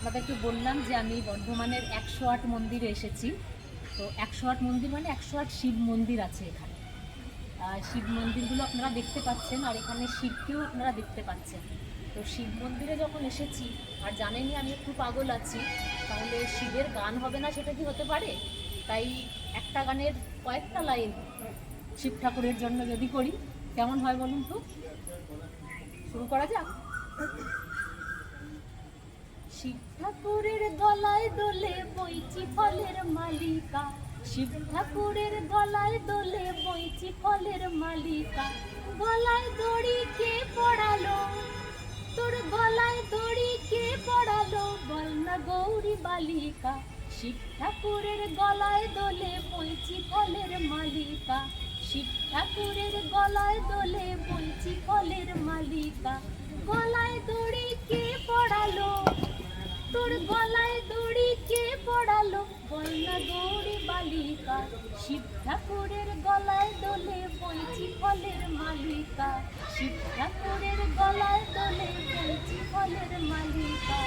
আপনাদেরকে বললাম যে আমি বর্ধমানের 108 মন্দিরে এসেছি। তো 108 মন্দির মানে 108 শিব মন্দির আছে এখানে। শিব মন্দিরগুলো আপনারা দেখতে পাচ্ছেন, আর এখানে শিবকেও আপনারা দেখতে পাচ্ছেন। তো শিব মন্দিরে যখন এসেছি, আর জানেনই আমি একটু পাগল আছি, তাহলে শিবের গান হবে না সেটা কি হতে পারে? তাই একটা গানের কয়েকটা লাইন শিব ঠাকুরের জন্য যদি করি কেমন হয় বলুন তো? শুরু করা যাক। শিব ঠাকুরের গলায় দোলে বইচি ফলের মালিকা, শিব ঠাকুরের গলায় দোলে বইচি ফলের মালিকা। গলায় দড়ি কে পড়ালো, তোর গলায় দড়ি কে পড়ালো, বল না গৌরী বালিকা। শিব ঠাকুরের গলায় দোলে বইচি ফলের মালিকা, শিব ঠাকুরের গলায় দোলে বইচি ফলের মালিকা। গলায় দড়ি কে পড়ালো, তোর গলায় দড়ি কে পড়ালো, বল না গৌরী বালিকা। শিব ঠাকুরের গলায় দোলে বইচি ফলের মালিকা, শিব ঠাকুরের গলায় দোলে বইচি ফলের মালিকা।